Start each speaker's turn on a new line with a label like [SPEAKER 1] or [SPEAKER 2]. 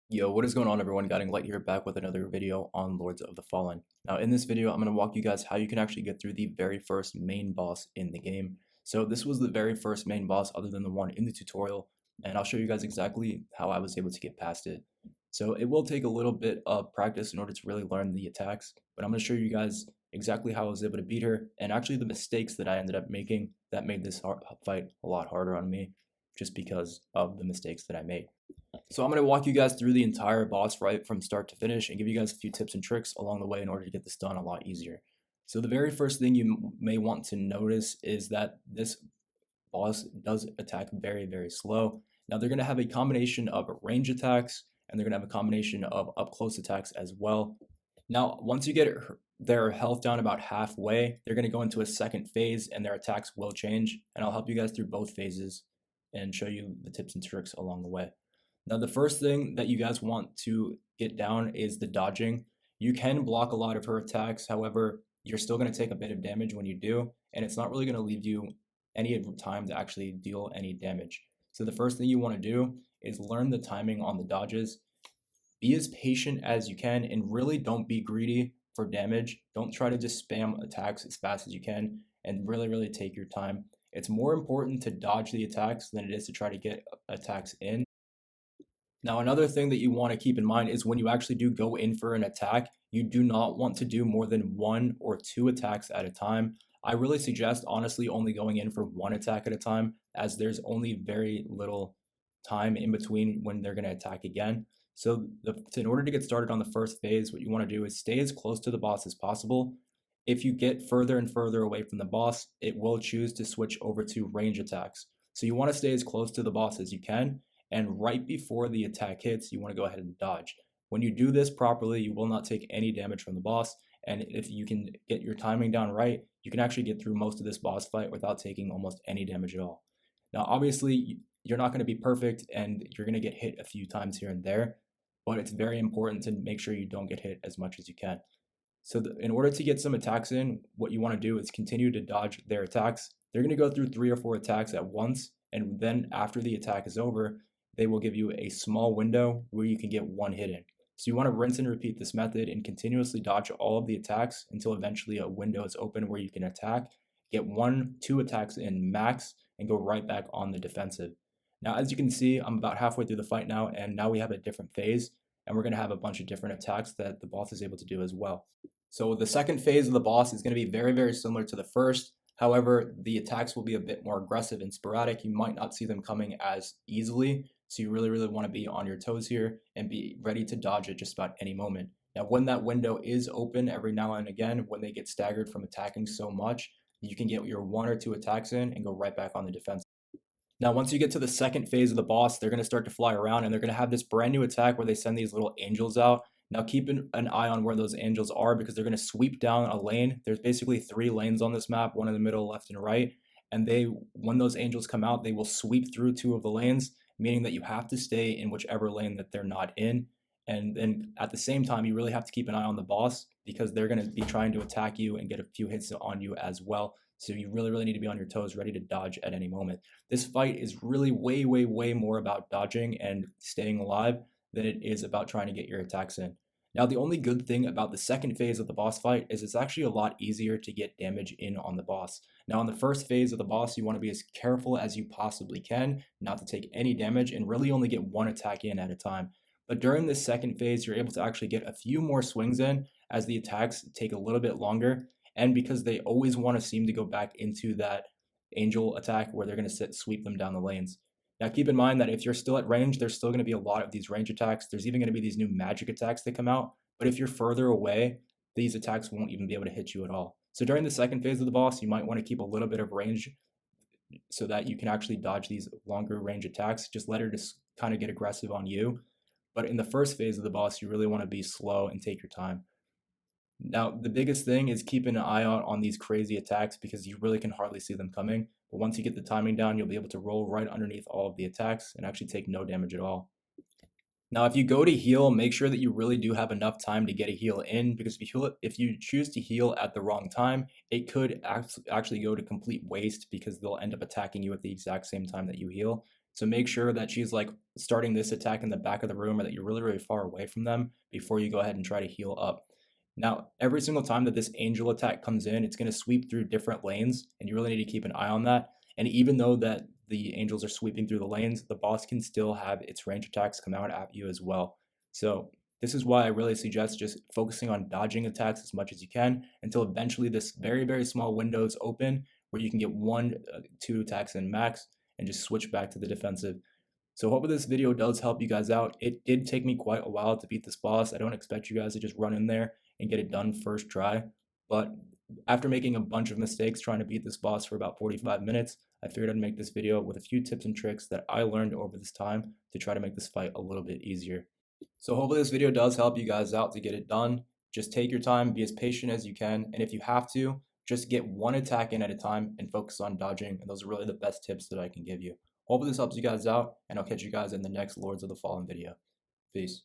[SPEAKER 1] Yo, what is going on everyone? Guiding Light here, back with another video on Lords of the Fallen. Now in this video, I'm going to walk you guys how you can actually get through the very first main boss in the game. So this was the very first main boss other than the one in the tutorial, and I'll show you guys exactly how I was able to get past it. So it will take a little bit of practice in order to really learn the attacks, but I'm going to show you guys exactly how I was able to beat her, and actually the mistakes that I ended up making that made this fight a lot harder on me, just because of the mistakes that I made. So I'm going to walk you guys through the entire boss fight from start to finish and give you guys a few tips and tricks along the way in order to get this done a lot easier. So the very first thing you may want to notice is that this boss does attack very, very slow. Now they're going to have a combination of range attacks and they're going to have a combination of up close attacks as well. Now, once you get their health down about halfway, they're going to go into a second phase and their attacks will change. And I'll help you guys through both phases and show you the tips and tricks along the way. Now, the first thing that you guys want to get down is the dodging. You can block a lot of her attacks, however, you're still going to take a bit of damage when you do, and it's not really going to leave you any time to actually deal any damage. So the first thing you want to do is learn the timing on the dodges. Be as patient as you can and really don't be greedy for damage. Don't try to just spam attacks as fast as you can and really take your time. It's more important to dodge the attacks than it is to try to get attacks in. Now, another thing that you want to keep in mind is when you actually do go in for an attack, you do not want to do more than 1 or 2 attacks at a time. I really suggest, honestly, only going in for 1 attack at a time, as there's only very little time in between when they're going to attack again. So in order to get started on the first phase, what you want to do is stay as close to the boss as possible. If you get further and further away from the boss, it will choose to switch over to range attacks. So you want to stay as close to the boss as you can, and right before the attack hits, you want to go ahead and dodge. When you do this properly, you will not take any damage from the boss, and if you can get your timing down right, you can actually get through most of this boss fight without taking almost any damage at all. Now, obviously, you're not going to be perfect, and you're going to get hit a few times here and there, but it's very important to make sure you don't get hit as much as you can. So in order to get some attacks in, what you want to do is continue to dodge their attacks. They're going to go through 3 or 4 attacks at once, and then after the attack is over, they will give you a small window where you can get one hit in. So you want to rinse and repeat this method and continuously dodge all of the attacks until eventually a window is open where you can attack, get 1, 2 attacks in max, and go right back on the defensive. Now, as you can see, I'm about halfway through the fight now, and now we have a different phase, and we're going to have a bunch of different attacks that the boss is able to do as well. So the second phase of the boss is going to be very similar to the first. However, the attacks will be a bit more aggressive and sporadic. You might not see them coming as easily, so you really want to be on your toes here and be ready to dodge at just about any moment. Now, when that window is open every now and again, when they get staggered from attacking so much, you can get your 1 or 2 attacks in and go right back on the defense. Now, once you get to the second phase of the boss, they're going to start to fly around and they're going to have this brand new attack where they send these little angels out. Now, keep an eye on where those angels are because they're going to sweep down a lane. There's basically 3 lanes on this map, one in the middle, left, and right. And when those angels come out, they will sweep through 2 of the lanes, meaning that you have to stay in whichever lane that they're not in. And then at the same time, you really have to keep an eye on the boss because they're going to be trying to attack you and get a few hits on you as well. So you really need to be on your toes, ready to dodge at any moment. This fight is really way more about dodging and staying alive than it is about trying to get your attacks in. Now, the only good thing about the second phase of the boss fight is it's actually a lot easier to get damage in on the boss. Now, in the first phase of the boss, you want to be as careful as you possibly can, not to take any damage, and really only get 1 attack in at a time. But during this second phase, you're able to actually get a few more swings in as the attacks take a little bit longer, and because they always want to seem to go back into that angel attack where they're going to sweep them down the lanes. Now, keep in mind that if you're still at range, there's still going to be a lot of these range attacks. There's even going to be these new magic attacks that come out. But if you're further away, these attacks won't even be able to hit you at all. So during the second phase of the boss, you might want to keep a little bit of range so that you can actually dodge these longer range attacks. Just let her just kind of get aggressive on you. But in the first phase of the boss, you really want to be slow and take your time. Now, the biggest thing is keeping an eye out on these crazy attacks because you really can hardly see them coming. But once you get the timing down, you'll be able to roll right underneath all of the attacks and actually take no damage at all. Now, if you go to heal, make sure that you really do have enough time to get a heal in because if you choose to heal at the wrong time, it could actually go to complete waste because they'll end up attacking you at the exact same time that you heal. So make sure that she's like starting this attack in the back of the room or that you're really, really far away from them before you go ahead and try to heal up. Now, every single time that this angel attack comes in, it's going to sweep through different lanes, and you really need to keep an eye on that. And even though that the angels are sweeping through the lanes, the boss can still have its range attacks come out at you as well. So this is why I really suggest just focusing on dodging attacks as much as you can until eventually this very, very small window is open where you can get one, two attacks in max and just switch back to the defensive. So hopefully this video does help you guys out. It did take me quite a while to beat this boss. I don't expect you guys to just run in there and get it done first try. But after making a bunch of mistakes trying to beat this boss for about 45 minutes, I figured I'd make this video with a few tips and tricks that I learned over this time to try to make this fight a little bit easier. So hopefully this video does help you guys out to get it done. Just take your time, be as patient as you can, and if you have to, just get one attack in at a time and focus on dodging, and those are really the best tips that I can give you. Hopefully this helps you guys out, and I'll catch you guys in the next Lords of the Fallen video. Peace.